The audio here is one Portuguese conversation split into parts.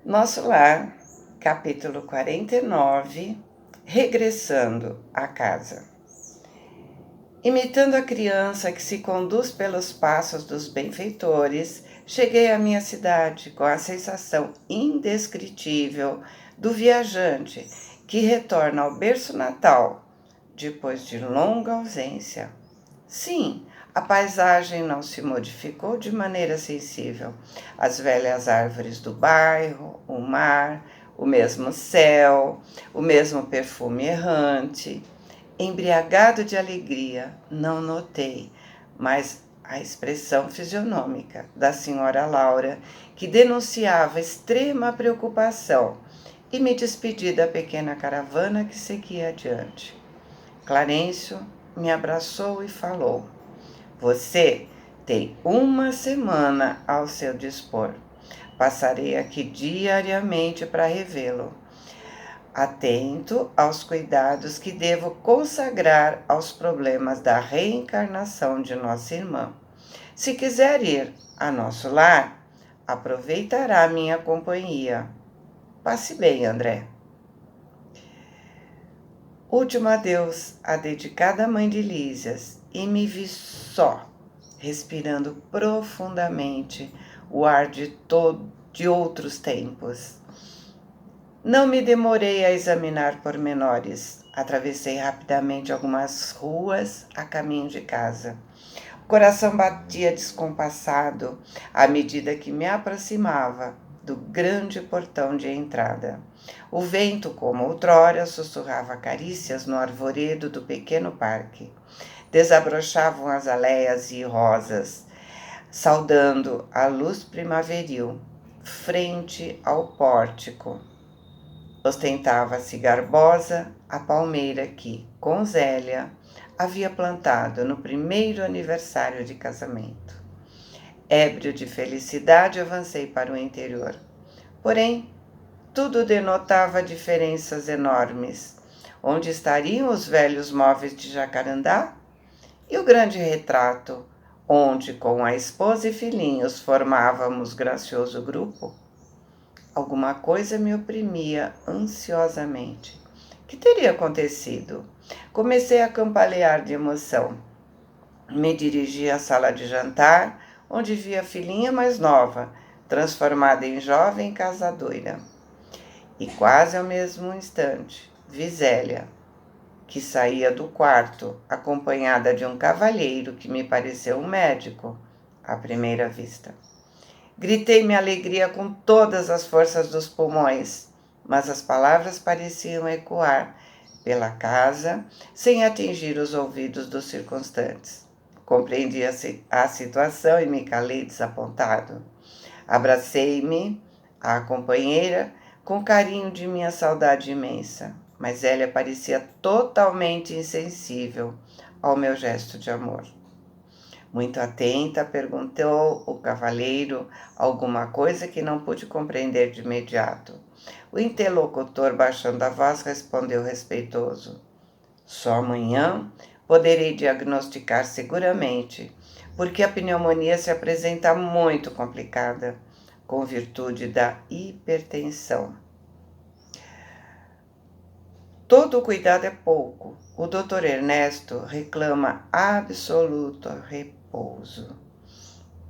Nosso Lar, capítulo 49, Regressando à casa. Imitando a criança que se conduz pelos passos dos benfeitores, cheguei à minha cidade com a sensação indescritível do viajante que retorna ao berço natal depois de longa ausência. Sim, a paisagem não se modificou de maneira sensível. As velhas árvores do bairro, o mar, o mesmo céu, o mesmo perfume errante. Embriagado de alegria, não notei, mas a expressão fisionômica da senhora Laura, que denunciava extrema preocupação, e me despedi da pequena caravana que seguia adiante. Clarencio me abraçou e falou: Você tem uma semana ao seu dispor. Passarei aqui diariamente para revê-lo, atento aos cuidados que devo consagrar aos problemas da reencarnação de nossa irmã. Se quiser ir a nosso lar, aproveitará minha companhia. Passe bem, André. Último adeus à dedicada mãe de Lísias, e me vi só, respirando profundamente o ar de outros tempos. Não me demorei a examinar pormenores. Atravessei rapidamente algumas ruas a caminho de casa. O coração batia descompassado à medida que me aproximava do grande portão de entrada. O vento, como outrora, sussurrava carícias no arvoredo do pequeno parque. Desabrochavam as aleias e rosas, saudando a luz primaveril, frente ao pórtico. Ostentava-se garbosa a palmeira que, com Zélia, havia plantado no primeiro aniversário de casamento. Ébrio de felicidade, avancei para o interior. Porém, tudo denotava diferenças enormes. Onde estariam os velhos móveis de jacarandá? E o grande retrato, onde, com a esposa e filhinhos, formávamos gracioso grupo? Alguma coisa me oprimia ansiosamente. O que teria acontecido? Comecei a cambalear de emoção. Me dirigi à sala de jantar, onde vi a filhinha mais nova, transformada em jovem casadoira. E quase ao mesmo instante, vi Zélia, que saía do quarto, acompanhada de um cavalheiro que me pareceu um médico, à primeira vista. Gritei minha alegria com todas as forças dos pulmões, mas as palavras pareciam ecoar pela casa sem atingir os ouvidos dos circunstantes. Compreendi a situação e me calei desapontado. Abracei-me à companheira com carinho de minha saudade imensa, mas ela parecia totalmente insensível ao meu gesto de amor. Muito atenta, perguntou o cavaleiro alguma coisa que não pude compreender de imediato. O interlocutor, baixando a voz, respondeu respeitoso: Só amanhã poderei diagnosticar seguramente, porque a pneumonia se apresenta muito complicada, com virtude da hipertensão. Todo o cuidado é pouco. O doutor Ernesto reclama absoluto repouso.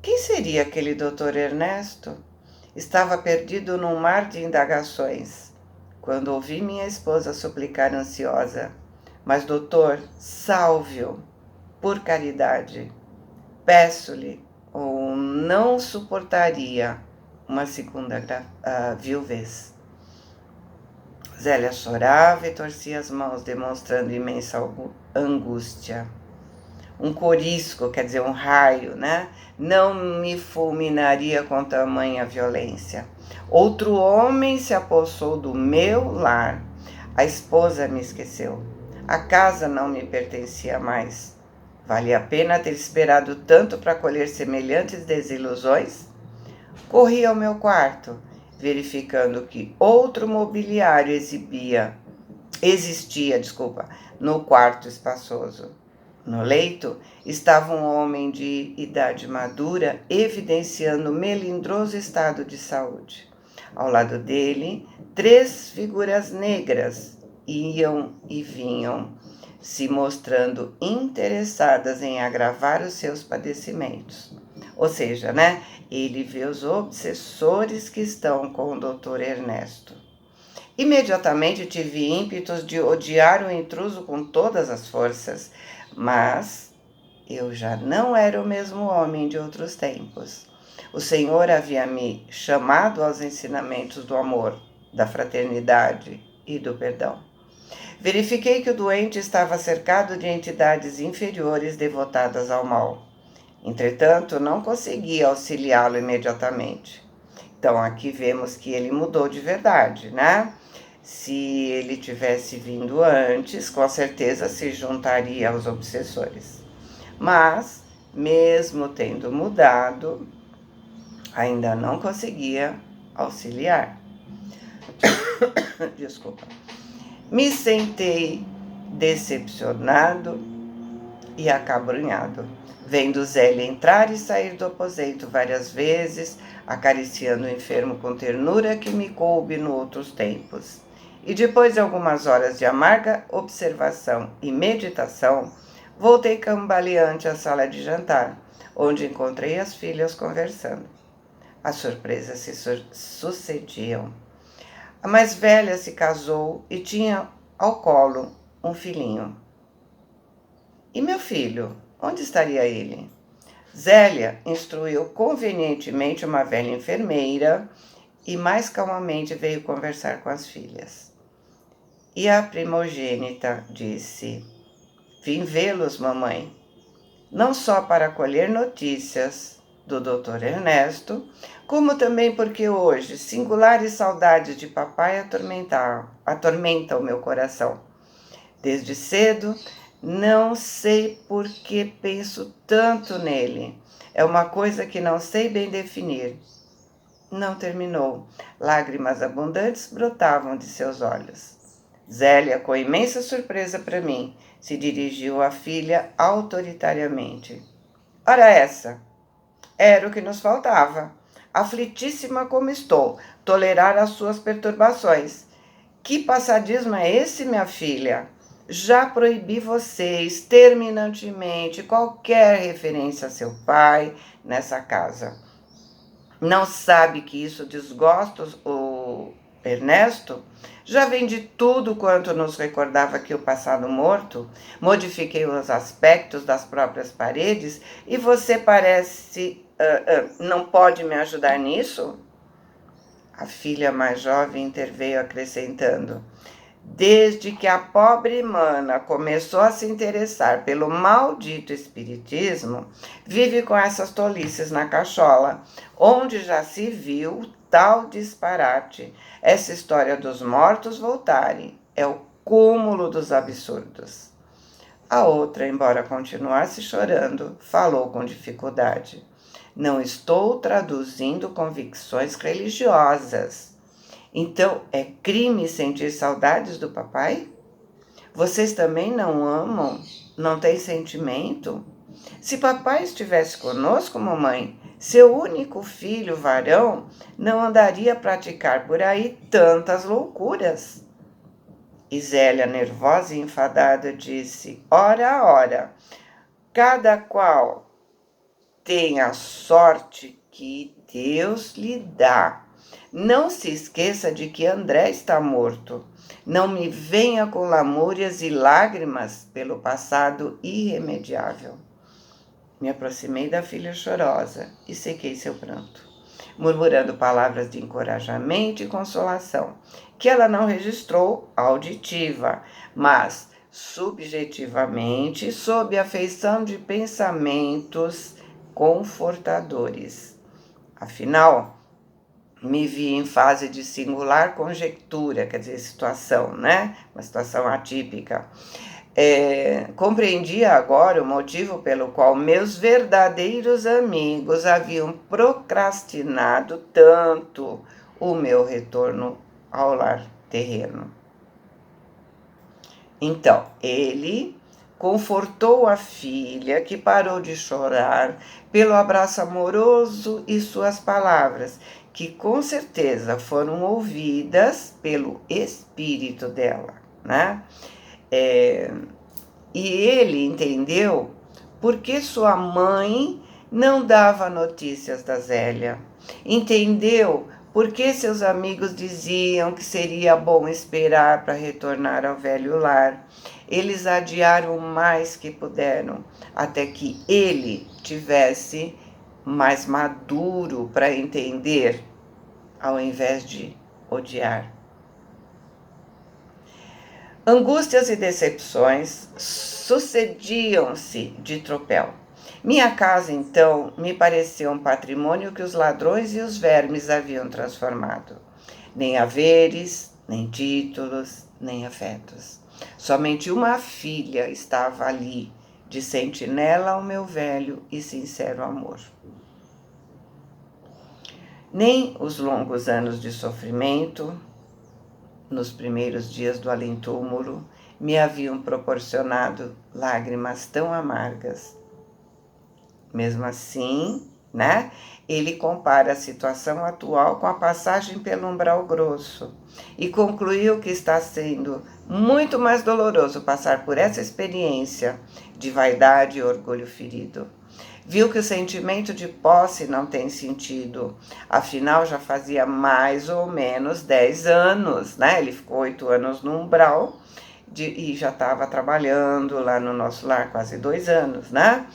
Quem seria aquele doutor Ernesto? Estava perdido num mar de indagações, quando ouvi minha esposa suplicar ansiosa: Mas, doutor, salve-o, por caridade. Peço-lhe, ou não suportaria uma segunda viuvez. Zélia chorava e torcia as mãos, demonstrando imensa angústia. Um corisco, quer dizer, um raio, né? Não me fulminaria com tamanha violência. Outro homem se apossou do meu lar. A esposa me esqueceu. A casa não me pertencia mais. Valia a pena ter esperado tanto para colher semelhantes desilusões? Corri ao meu quarto, verificando que outro mobiliário existia, no quarto espaçoso. No leito estava um homem de idade madura, evidenciando melindroso estado de saúde. Ao lado dele, 3 figuras negras iam e vinham, se mostrando interessadas em agravar os seus padecimentos. Ou seja, né? Ele vê os obsessores que estão com o Dr. Ernesto. Imediatamente tive ímpetos de odiar o intruso com todas as forças, mas eu já não era o mesmo homem de outros tempos. O Senhor havia me chamado aos ensinamentos do amor, da fraternidade e do perdão. Verifiquei que o doente estava cercado de entidades inferiores devotadas ao mal. Entretanto, não consegui auxiliá-lo imediatamente. Então, aqui vemos que ele mudou de verdade, né? Se ele tivesse vindo antes, com certeza se juntaria aos obsessores. Mas, mesmo tendo mudado, ainda não conseguia auxiliar. Desculpa. Me sentei decepcionado e acabrunhado, vendo Zélia entrar e sair do aposento várias vezes, acariciando o enfermo com ternura que me coube nos outros tempos. E depois de algumas horas de amarga observação e meditação, voltei cambaleante à sala de jantar, onde encontrei as filhas conversando. As surpresas se sucediam. A mais velha se casou e tinha ao colo um filhinho. E meu filho, onde estaria ele? Zélia instruiu convenientemente uma velha enfermeira e mais calmamente veio conversar com as filhas. E a primogênita disse: Vim vê-los, mamãe, não só para colher notícias do Dr. Ernesto, como também porque hoje singulares saudades de papai atormentam o meu coração. Desde cedo, não sei por que penso tanto nele. É uma coisa que não sei bem definir. Não terminou. Lágrimas abundantes brotavam de seus olhos. Zélia, com imensa surpresa para mim, se dirigiu à filha autoritariamente. Ora essa, era o que nos faltava. Aflitíssima como estou, tolerar as suas perturbações. Que passadismo é esse, minha filha? Já proibi vocês terminantemente qualquer referência a seu pai nessa casa. Não sabe que isso desgosta o Ernesto? Já vendi tudo quanto nos recordava que o passado morto, modifiquei os aspectos das próprias paredes e você parece não pode me ajudar nisso? A filha mais jovem interveio acrescentando: Desde que a pobre mana começou a se interessar pelo maldito espiritismo, vive com essas tolices na cachola, onde já se viu tal disparate. Essa história dos mortos voltarem é o cúmulo dos absurdos. A outra, embora continuasse chorando, falou com dificuldade. Não estou traduzindo convicções religiosas. Então, é crime sentir saudades do papai? Vocês também não amam? Não têm sentimento? Se papai estivesse conosco, mamãe, seu único filho varão não andaria a praticar por aí tantas loucuras. E Zélia, nervosa e enfadada, disse: Ora, ora, cada qual tem a sorte que Deus lhe dá. Não se esqueça de que André está morto. Não me venha com lamúrias e lágrimas pelo passado irremediável. Me aproximei da filha chorosa e sequei seu pranto, murmurando palavras de encorajamento e consolação, que ela não registrou auditiva, mas subjetivamente, sob a feição de pensamentos confortadores. Afinal, me vi em fase de singular conjectura, quer dizer, situação, né? Uma situação atípica. Compreendia agora o motivo pelo qual meus verdadeiros amigos haviam procrastinado tanto o meu retorno ao lar terreno. Então, ele confortou a filha, que parou de chorar, pelo abraço amoroso e suas palavras, que com certeza foram ouvidas pelo espírito dela, né? E ele entendeu por que sua mãe não dava notícias da Zélia. Entendeu por que seus amigos diziam que seria bom esperar para retornar ao velho lar. Eles adiaram o mais que puderam, até que ele tivesse mais maduro para entender, ao invés de odiar. Angústias e decepções sucediam-se de tropel. Minha casa, então, me pareceu um patrimônio que os ladrões e os vermes haviam transformado. Nem haveres, nem títulos, nem afetos. Somente uma filha estava ali, de sentinela ao meu velho e sincero amor. Nem os longos anos de sofrimento, nos primeiros dias do além-túmulo, me haviam proporcionado lágrimas tão amargas. Mesmo assim, né, ele compara a situação atual com a passagem pelo umbral grosso e concluiu que está sendo muito mais doloroso passar por essa experiência de vaidade e orgulho ferido. Viu que o sentimento de posse não tem sentido, afinal já fazia mais ou menos 10 anos, né? Ele ficou 8 anos no umbral e já estava trabalhando lá no nosso lar quase 2 anos, né?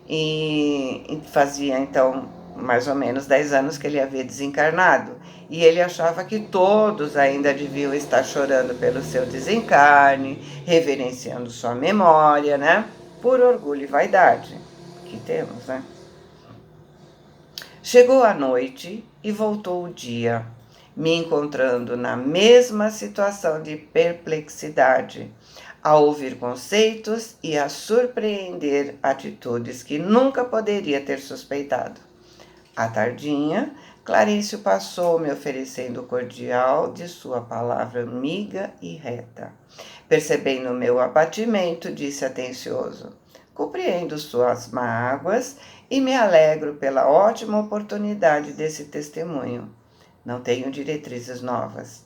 E fazia então mais ou menos 10 anos que ele havia desencarnado. E ele achava que todos ainda deviam estar chorando pelo seu desencarne, reverenciando sua memória, né? Por orgulho e vaidade que temos, né? Chegou a noite e voltou o dia, me encontrando na mesma situação de perplexidade, a ouvir conceitos e a surpreender atitudes que nunca poderia ter suspeitado. À tardinha, Clarício passou me oferecendo o cordial de sua palavra amiga e reta. Percebendo meu abatimento, disse atencioso: compreendo suas mágoas e me alegro pela ótima oportunidade desse testemunho. Não tenho diretrizes novas.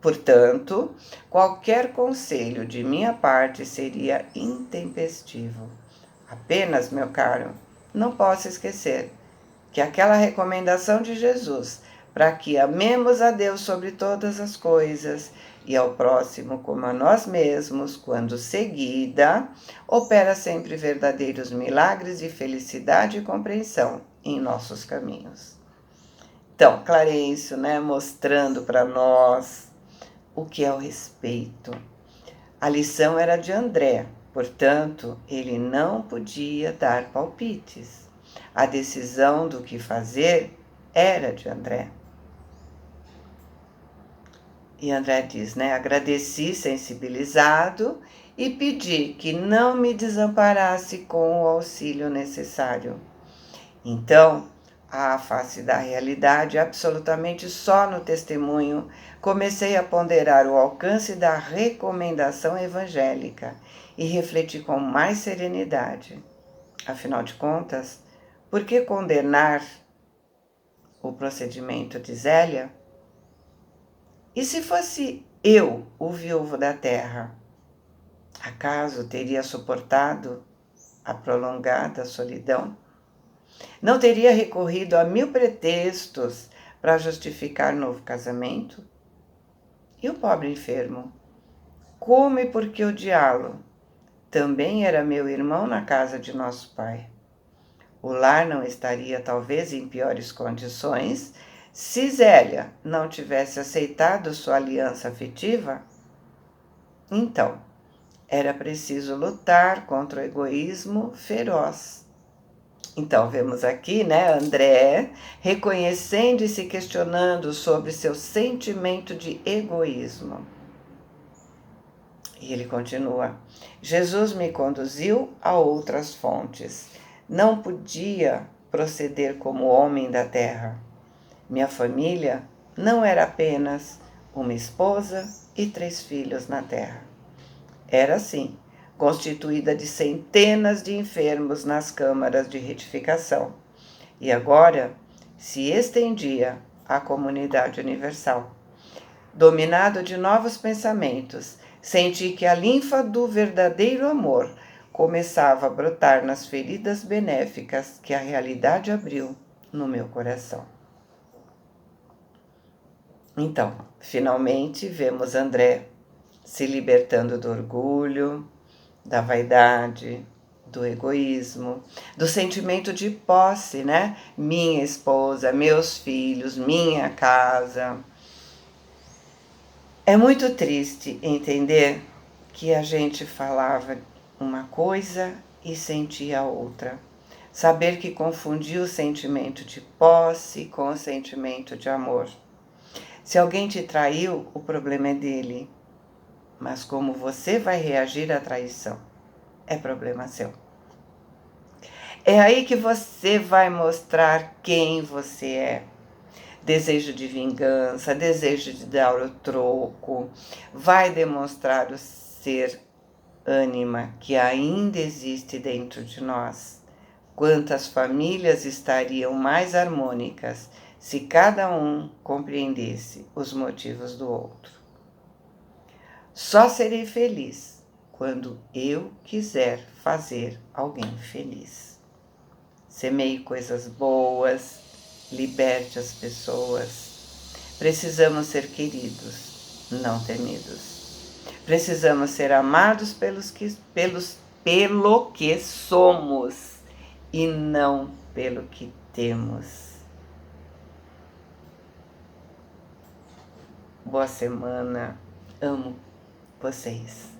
Portanto, qualquer conselho de minha parte seria intempestivo. Apenas, meu caro, não posso esquecer que aquela recomendação de Jesus para que amemos a Deus sobre todas as coisas e ao próximo como a nós mesmos, quando seguida, opera sempre verdadeiros milagres de felicidade e compreensão em nossos caminhos. Então, Clarencio, né, mostrando para nós o que é o respeito. A lição era de André, portanto, ele não podia dar palpites. A decisão do que fazer era de André. E André diz, né? Agradeci sensibilizado e pedi que não me desamparasse com o auxílio necessário. Então, à face da realidade, absolutamente só no testemunho, comecei a ponderar o alcance da recomendação evangélica e refleti com mais serenidade. Afinal de contas, por que condenar o procedimento de Zélia? E se fosse eu, o viúvo da terra, acaso teria suportado a prolongada solidão? Não teria recorrido a 1000 pretextos para justificar novo casamento? E o pobre enfermo? Como e por que odiá-lo? Também era meu irmão na casa de nosso pai. O lar não estaria talvez em piores condições se Zélia não tivesse aceitado sua aliança afetiva. Então, era preciso lutar contra o egoísmo feroz. Então, vemos aqui, né, André reconhecendo e se questionando sobre seu sentimento de egoísmo. E ele continua: Jesus me conduziu a outras fontes. Não podia proceder como homem da terra. Minha família não era apenas uma esposa e 3 filhos na terra. Era, sim, constituída de centenas de enfermos nas câmaras de retificação. E agora se estendia à comunidade universal. Dominado de novos pensamentos, senti que a linfa do verdadeiro amor começava a brotar nas feridas benéficas que a realidade abriu no meu coração. Então, finalmente vemos André se libertando do orgulho, da vaidade, do egoísmo, do sentimento de posse, né? Minha esposa, meus filhos, minha casa. É muito triste entender que a gente falava uma coisa e sentia outra. Saber que confundia o sentimento de posse com o sentimento de amor. Se alguém te traiu, o problema é dele. Mas como você vai reagir à traição, é problema seu. É aí que você vai mostrar quem você é. Desejo de vingança, desejo de dar o troco, vai demonstrar o ser ânima que ainda existe dentro de nós. Quantas famílias estariam mais harmônicas se cada um compreendesse os motivos do outro? Só serei feliz quando eu quiser fazer alguém feliz. Semeie coisas boas, liberte as pessoas. Precisamos ser queridos, não temidos. Precisamos ser amados pelo que somos e não pelo que temos. Boa semana, amo vocês.